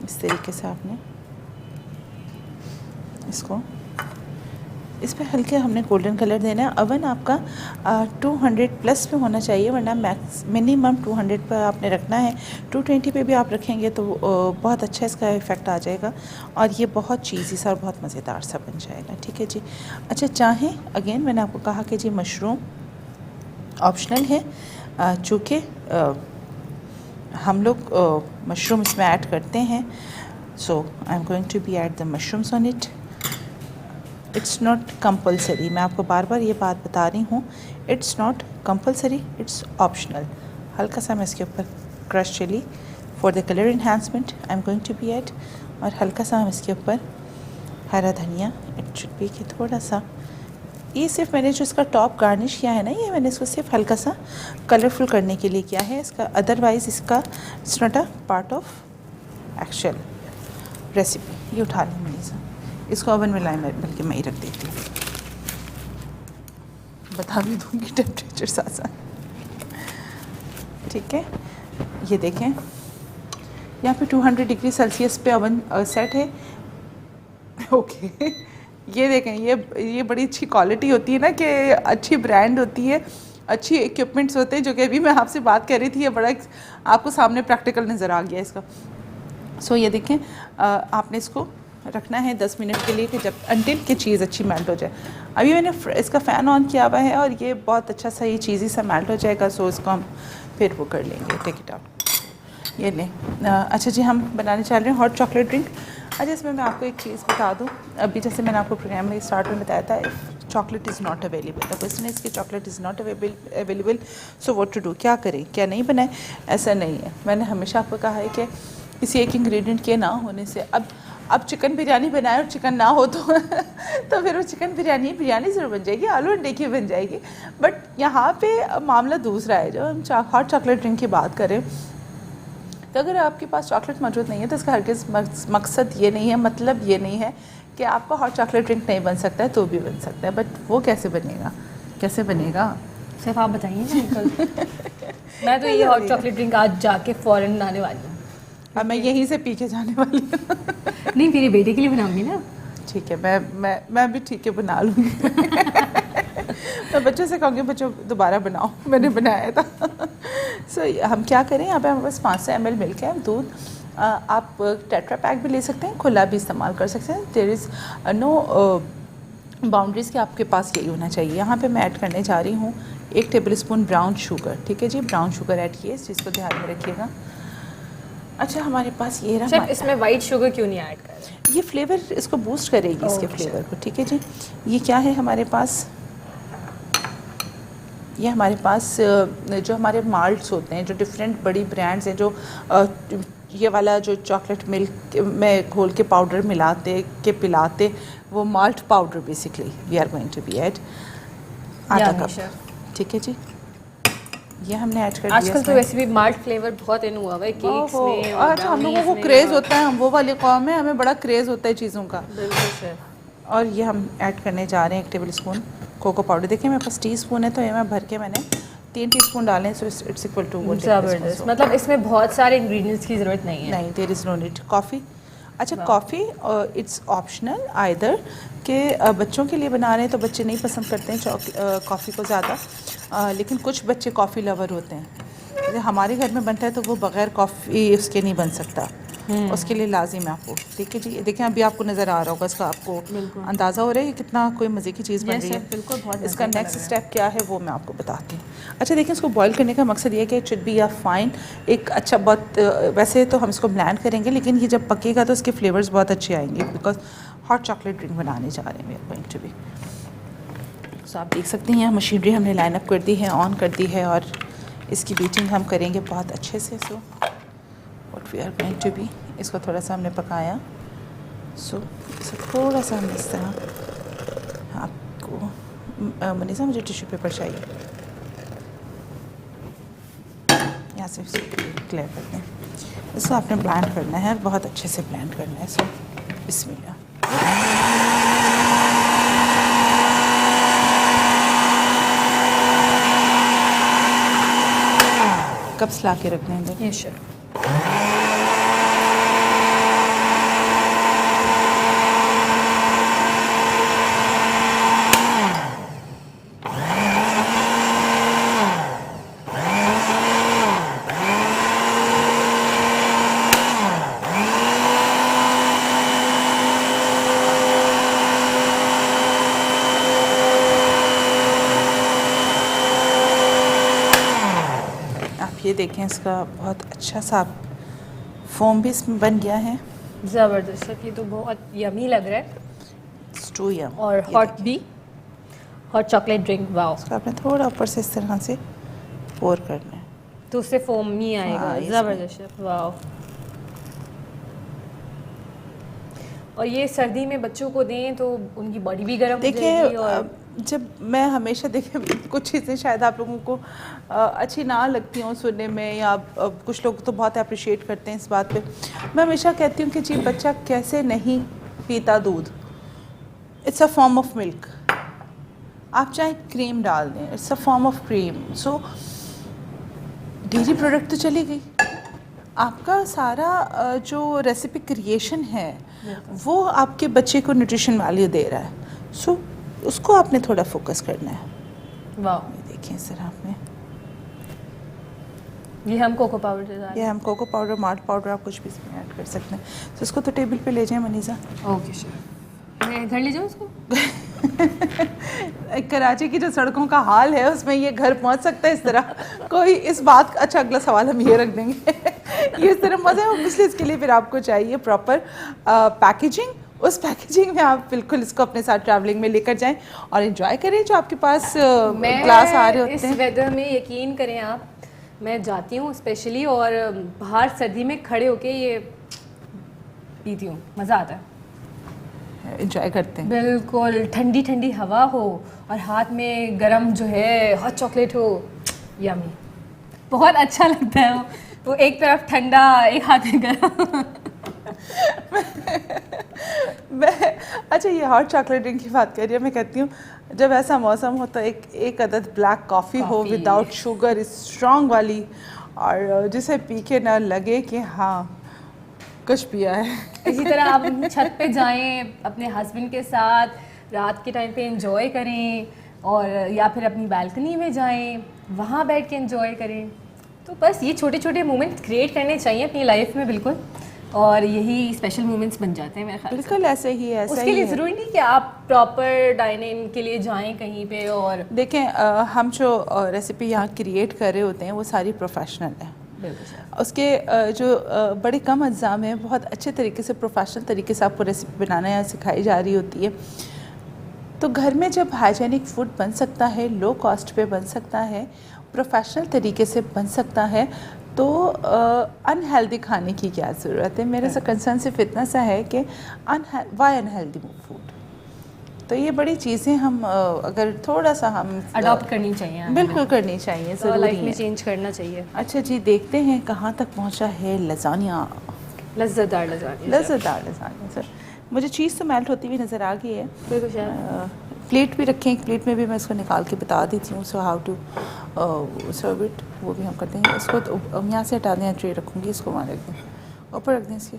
इस तरीके से आपने इसको, इस पे हल्के हमने गोल्डन कलर देना है। अवन आपका 200 प्लस पे होना चाहिए, वरना मैक्स मिनिमम 200 पर आपने रखना है। 220 पे भी आप रखेंगे तो बहुत अच्छा इसका इफ़ेक्ट आ जाएगा और ये बहुत चीज़ी सा और बहुत मज़ेदार सा बन जाएगा। ठीक है जी। अच्छा, चाहें अगेन मैंने आपको कहा कि जी मशरूम ऑप्शनल है, चूँकि हम लोग मशरूम इसमें ऐड करते हैं, so I am going to be add the mushrooms on it. It's not compulsory, मैं आपको बार बार ये बात बता रही हूँ, it's not compulsory, it's optional. हल्का सा मैं इसके ऊपर crush chilli for the colour enhancement I am going to be add, और हल्का सा हम इसके ऊपर हरा धनिया, इट शुड बी कि थोड़ा सा, ये सिर्फ मैंने जो इसका टॉप गार्निश किया है ना, ये मैंने इसको सिर्फ हल्का सा कलरफुल करने के लिए किया है इसका, अदरवाइज़ इसका it's not a part of actual recipe. ये उठा लें मैंने सा, इसको ओवन में लाए, बल्कि मैं ही रख देती हूँ, बता भी दूँगी टेम्परेचर साथ साथ। ठीक है, ये देखें यहाँ पे 200 डिग्री सेल्सियस पे ओवन सेट है। ओके ये देखें, ये बड़ी अच्छी क्वालिटी होती है ना, कि अच्छी ब्रांड होती है, अच्छी इक्विपमेंट्स होते हैं, जो कि अभी मैं आपसे बात कर रही थी, ये बड़ा आपको सामने प्रैक्टिकल नज़र आ गया इसका। सो ये देखें, आपने इसको रखना है 10 मिनट के लिए, कि जब अंटिल की चीज़ अच्छी मेल्ट हो जाए। अभी मैंने इसका फ़ैन ऑन किया हुआ है और ये बहुत अच्छा सा ये चीज़ी सा मेल्ट हो जाएगा। सो इसको हम फिर वो कर लेंगे, टेक इट आउट। ये लें। अच्छा जी, हम बनाने चल रहे हैं हॉट चॉकलेट ड्रिंक। अच्छा, इसमें मैं आपको एक चीज़ बता दूँ, अभी जैसे मैंने आपको प्रोग्राम में स्टार्ट में बताया था, chocolate is not available, the question is कि chocolate is not available, so what to do, क्या करें, क्या नहीं बनाए। ऐसा नहीं है, मैंने हमेशा आपको कहा है कि किसी एक इंग्रेडिएंट के ना होने से, अब चिकन बिरयानी बनाए और चिकन ना हो तो तो फिर वो चिकन बिरयानी ज़रूर बन जाएगी, आलू अंडे की बन जाएगी। बट यहाँ पे मामला दूसरा है, जब हम हॉट चॉकलेट ड्रिंक की बात करें, तो अगर आपके पास चॉकलेट मौजूद नहीं है तो इसका हरगिज़ मकसद ये नहीं है, मतलब ये नहीं है कि आपका हॉट चॉकलेट ड्रिंक नहीं बन सकता है, तो भी बन सकता है। बट वो कैसे बनेगा, कैसे बनेगा, सिर्फ आप बताइए ना अंकल। मैं तो ये हॉट चॉकलेट ड्रिंक आज जाके फ़ौरन बनाने वाली हूँ। अब मैं यहीं से पी के जाने वाली हूँ। नहीं, मेरे बेटे के लिए बनाऊंगी ना। ठीक है, मैं भी ठीक है बना लूँगी। मैं बच्चों से कहूँगी, बच्चों दोबारा बनाओ, मैंने बनाया था। सो हम क्या करें, यहाँ पे हमारे पास 500 ml मिल्क है, दूध, आप टेट्रा पैक भी ले सकते हैं, खुला भी इस्तेमाल कर सकते हैं। देयर इज़ नो बाउंड्रीज़ कि आपके पास यही होना चाहिए। यहाँ पे मैं ऐड करने जा रही हूँ 1 टेबलस्पून ब्राउन शुगर। ठीक है जी, ब्राउन शुगर ऐड किए, इस चीज़ को ध्यान में रखिएगा। अच्छा, हमारे पास ये रहा, इसमें वाइट शुगर क्यों नहीं ऐड कर रहे? ये फ्लेवर इसको बूस्ट करेगी, इसके फ्लेवर को। ठीक है जी, ये क्या है हमारे पास, ये हमारे पास जो हमारे माल्ट्स होते हैं, जो डिफरेंट बड़ी ब्रांड्स हैं, जो ये वाला जो चॉकलेट मिल्क में घोल के पाउडर मिलाते के पिलाते, वो malt powder basically we are going to be add आधा कप। ठीक है जी, ये हमने ऐड कर दिया। आजकल तो वैसे भी माल्ट फ्लेवर बहुत इन हुआ है केक्स में। अच्छा, हम लोगों को क्रेज़ होता है, हम वो वाली कौम है, हमें बड़ा क्रेज़ होता है चीज़ों का। बिल्कुल सर। और ये हम ऐड करने जा रहे हैं 1 टेबलस्पून कोको पाउडर। देखिए मेरे पास टीस्पून है, तो ये मैं भर के मैंने 3 टीस्पून डालें, so it's equal to 1 tablespoon. मतलब इसमें बहुत सारे इंग्रेडिएंट्स की ज़रूरत नहीं है। नहीं, there is no need. Coffee, अच्छा कॉफ़ी इट्स ऑप्शनल, आइदर के बच्चों के लिए बना रहे हैं तो बच्चे नहीं पसंद करते हैं कॉफ़ी को ज़्यादा, लेकिन कुछ बच्चे कॉफ़ी लवर होते हैं। जैसे हमारे घर में बनता है तो वो बग़ैर कॉफ़ी उसके नहीं बन सकता, उसके लिए लाजिम है आपको। ठीक है जी, देखें अभी आपको नज़र आ रहा होगा, इसका आपको अंदाज़ा हो रहा है कि कितना कोई मज़े की चीज़ बन रही है। बिल्कुल, बहुत इसका नेक्स्ट स्टेप क्या है वो मैं आपको बताती हूँ। अच्छा देखिए, इसको बॉईल करने का मकसद ये है कि it should be a fine, एक अच्छा बहुत, वैसे तो हम इसको ब्लेंड करेंगे, लेकिन ये जब पकेगा तो इसके फ्लेवर्स बहुत अच्छे आएंगे, बिकॉज हॉट चॉकलेट ड्रिंक बनाने जा रहे हैं we are going to be. So आप देख सकते हैं यहाँ मशीनरी हमने लाइन अप कर दी है, ऑन कर दी है, और इसकी बीटिंग हम करेंगे बहुत अच्छे से। So what we are going to be, इसको थोड़ा सा हमने पकाया, सो इसे थोड़ा सा हमने इस तरह, आपको मनीषा मुझे टिश्यू पेपर चाहिए, यहाँ से क्लियर करते हैं। इसको आपने ब्लेंड करना है, बहुत अच्छे से ब्लेंड करना है। सो बिस्मिल्लाह। कप्स ला के रख देंगे। ये श्योर। ये देखें इसका बहुत अच्छा सा फोम भी इसमें बन गया है। ज़बरदस्त शेफ़, ये तो बहुत यमी लग रहा है। स्टू यम। और हॉट भी, हॉट चॉकलेट ड्रिंक, वाओ। इसको आपने थोड़ा ऊपर से इस तरह से पोर करना है तो उससे फोम नहीं आएगा। हाँ, इसमें। ज़बरदस्त शेफ़, वाओ। और ये सर्दी में बच्चों को दें तो उनकी बॉडी भी गर्म हो देखिए जाएगी। और जब मैं हमेशा देखिए कुछ चीज़ें शायद आप लोगों को अच्छी ना लगती हों सुनने में, या कुछ लोग तो बहुत अप्रिशिएट करते हैं इस बात पे। मैं हमेशा कहती हूँ कि जी बच्चा कैसे नहीं पीता दूध, it's a form of milk. आप चाहे क्रीम डाल दें, it's a form of cream. So dairy product तो चली गई, आपका सारा जो रेसिपी क्रिएशन है वो आपके बच्चे को न्यूट्रिशन वैल्यू दे रहा है। सो उसको आपने थोड़ा फोकस करना है। वाओ, ये देखिए इस तरह आपने, ये हम कोको पाउडर डाल। ये हम कोको पाउडर, माल्ट पाउडर, आप कुछ भी इसमें ऐड कर सकते हैं। तो इसको तो टेबल पे ले जाएं मनीज़ा। ओके शेफ़, मैं घर ले जाऊँ इसको? कराची की जो सड़कों का हाल है उसमें ये घर पहुंच सकता है इस तरह कोई इस बात का। अच्छा, अगला सवाल हम ये रख देंगे। ये इस तरह मज़ा है, इसलिए इसके लिए फिर आपको चाहिए प्रॉपर पैकेजिंग। उस पैकेजिंग में आप बिल्कुल इसको अपने साथ ट्रैवलिंग में लेकर जाएं और एंजॉय करें जो आपके पास ग्लास आ रहे होते इस हैं। वेदर में यकीन करें आप, मैं जाती हूँ स्पेशली और बाहर सर्दी में खड़े होके ये पीती हूँ, मज़ा आता है। एंजॉय करते हैं बिल्कुल, ठंडी ठंडी हवा हो और हाथ में गरम जो है हॉट चॉकलेट हो, यमी, बहुत अच्छा लगता है वो एक तरफ ठंडा एक हाथ में गरम। मैं अच्छा ये हॉट चॉकलेट ड्रिंक की बात कर रही है, मैं कहती हूँ जब ऐसा मौसम हो तो एक अदद ब्लैक कॉफ़ी हो विदाउट शुगर, स्ट्रॉन्ग वाली, और जिसे पी के ना लगे कि हाँ कुछ पिया है। इसी तरह आप छत पे जाएं अपने हस्बैंड के साथ, रात के टाइम पे एंजॉय करें, और या फिर अपनी बालकनी में जाएं, वहाँ बैठ के एंजॉय करें। तो बस ये छोटे छोटे मोमेंट्स क्रिएट करने चाहिए अपनी लाइफ में, बिल्कुल, और यही स्पेशल मोमेंट्स बन जाते हैं मेरे ख्याल से। बिल्कुल ऐसे ही है। उसके लिए ज़रूरी नहीं कि आप प्रॉपर डाइनिंग के लिए जाएं कहीं पे। और देखें हम जो रेसिपी यहाँ क्रिएट कर रहे होते हैं वो सारी प्रोफेशनल है। उसके जो बड़े कम अज्जा में बहुत अच्छे तरीके से प्रोफेशनल तरीके से आपको रेसिपी बनाना यहाँ सिखाई जा रही होती है। तो घर में जब हाइजेनिक फूड बन सकता है, लो कॉस्ट पे बन सकता है, प्रोफेशनल तरीके से बन सकता है, तो अनहेल्दी खाने की क्या ज़रूरत है। मेरा सा कंसर्न सिर्फ इतना सा है कि वाई अनहेल्दी फूड। तो ये बड़ी चीज़ें हम अगर थोड़ा सा हम अडॉप्ट करनी चाहिए, बिल्कुल करनी चाहिए, तो ज़रूरी लाइफ में है। चेंज करना चाहिए। अच्छा जी, देखते हैं कहाँ तक पहुँचा है लज़ानिया। लज्जतदार लज्जानिया, लज़्ज़तदार लज़ानिया सर। मुझे चीज़ तो मेल्ट होती हुई नज़र आ गई है। बिल्कुल शेफ। प्लेट भी रखें, एक प्लेट में भी मैं इसको निकाल के बता देती हूँ so how to serve it, वो भी हम कर देंगे। इसको तो यहाँ से हटा दें, ट्रे रखूँगी, इसको वहाँ रख दें, ऊपर रख दें इसके।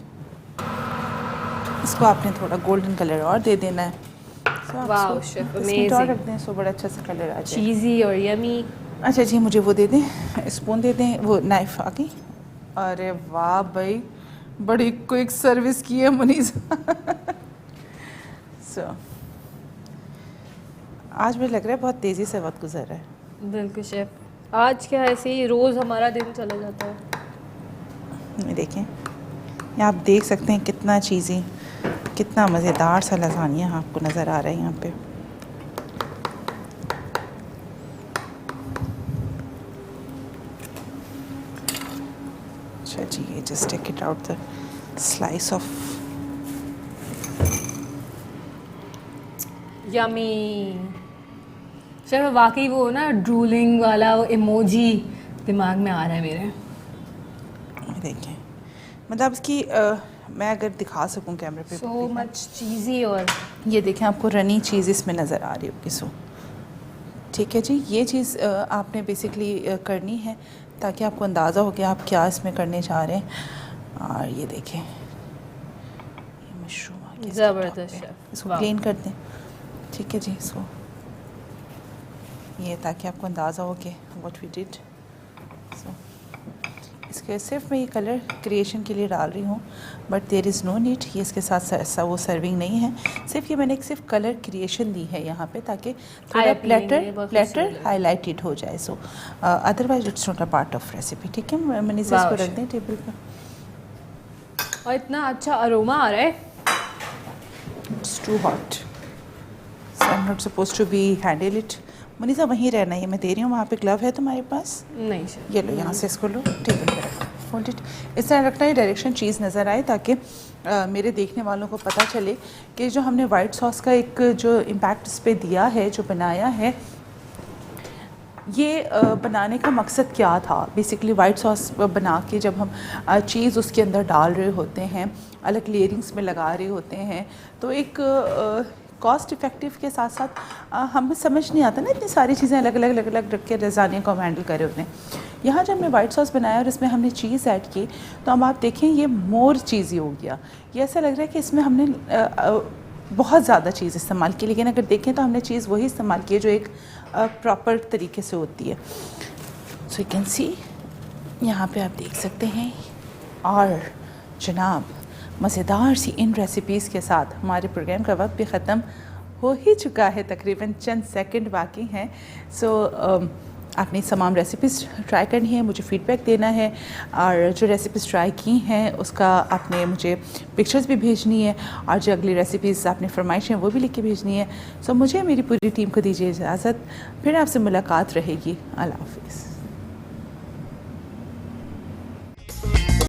इसको आपने थोड़ा गोल्डन कलर और दे देना है। वाओ शेफ, इसमें और रख दें, इसको बड़ा अच्छा सा कलर आ जाए, चीज़ी और यमी। अच्छा जी, मुझे वो दे दें, स्पून दे दें, वो नाइफ आ गई। अरे वाह भाई, बड़ी क्विक सर्विस की है मुनीज़ा। सो आज मुझे लग रहा है बहुत तेज़ी से वक्त गुजर रहा है। बिल्कुल शेफ, आज क्या ऐसे ही रोज़ हमारा दिन चला जाता है। देखें, यहाँ आप देख सकते हैं कितना चीज़ी, कितना मज़ेदार सा लज़ानिया आपको नज़र आ रहा है यहाँ पे। अच्छा जी, ये just take it out the slice off. Yummy chef, वाकई वो ना ड्रूलिंग वाला वो इमोजी दिमाग में आ रहा है मेरे। देखें, मतलब इसकी मैं अगर दिखा सकूं कैमरे पे, सो मच चीज़ी। और ये देखें, आपको रनी चीज़ इसमें नज़र आ रही होगी। सो ठीक है जी, ये चीज़ आपने बेसिकली करनी है ताकि आपको अंदाज़ा हो कि आप क्या इसमें करने जा रहे हैं। और ये देखें, ये मशरूम आ गया ज़बरदस्त शेफ, इसको क्लीन कर दें। ठीक है जी, इसको ये ताकि आपको अंदाज़ा हो कि व्हाट वी डिड। सो इसके सिर्फ मैं ये कलर क्रिएशन के लिए डाल रही हूँ, but there is no need. ये इसके साथ वो सर्विंग नहीं है, सिर्फ ये मैंने एक सिर्फ कलर क्रिएशन दी है यहाँ पे, ताकि थोड़ा Eye appealing है, बहुत प्लेटर खूबसूरत लग हाईलाइटेड हो जाए। सो otherwise it's not a part of recipe. ठीक है, मैंने इसको Wow, रख दें टेबल पर। और इतना अच्छा अरोमा आ रहा है। It's too hot, so I am not suppose to be handle it. Munisa वहीं रहना है, मैं दे रही हूँ, वहाँ पे ग्लव है तुम्हारे पास, नहीं सर, ये लो यहाँ से इसको लो, टेबल पे रखो, फोल्ड इट। इस तरह रखना है, डायरेक्शन चीज़ नज़र आए, ताकि मेरे देखने वालों को पता चले कि जो हमने वाइट सॉस का एक जो इम्पैक्ट इस पर दिया है, जो बनाया है, ये बनाने का मकसद क्या था। बेसिकली वाइट सॉस बना के जब हम चीज़ उसके अंदर डाल रहे होते हैं, अलग लेयरिंग्स में लगा रहे होते हैं, तो एक कॉस्ट इफ़ेक्टिव के साथ साथ हमें समझ नहीं आता ना, इतनी सारी चीज़ें अलग अलग रख के रज़ाने को हम हैंडल कर रहे होते हैं। यहाँ जब हमने वाइट सॉस बनाया और इसमें हमने चीज़ ऐड की, तो अब आप देखें ये मोर चीज़ी हो गया। ये ऐसा लग रहा है कि इसमें हमने बहुत ज़्यादा चीज़ इस्तेमाल की, लेकिन अगर देखें तो हमने चीज़ वही इस्तेमाल की है जो एक प्रॉपर तरीके से होती है। सो यू कैन सी, यहाँ पे आप देख सकते हैं। और जनाब, मज़ेदार सी इन रेसिपीज़ के साथ हमारे प्रोग्राम का वक्त भी ख़त्म हो ही चुका है, तकरीबन चंद सेकंड बाकी हैं। सो आपने तमाम रेसिपीज़ ट्राई करनी है, मुझे फ़ीडबैक देना है, और जो रेसिपीज़ ट्राई की हैं उसका आपने मुझे पिक्चर्स भी भेजनी है, और जो अगली रेसिपीज़ आपने फरमाइश हैं वो भी लिख के भेजनी है। सो मुझे मेरी पूरी टीम को दीजिए इजाज़त, फिर आपसे मुलाकात रहेगी। अल्लाह हाफ़िज़।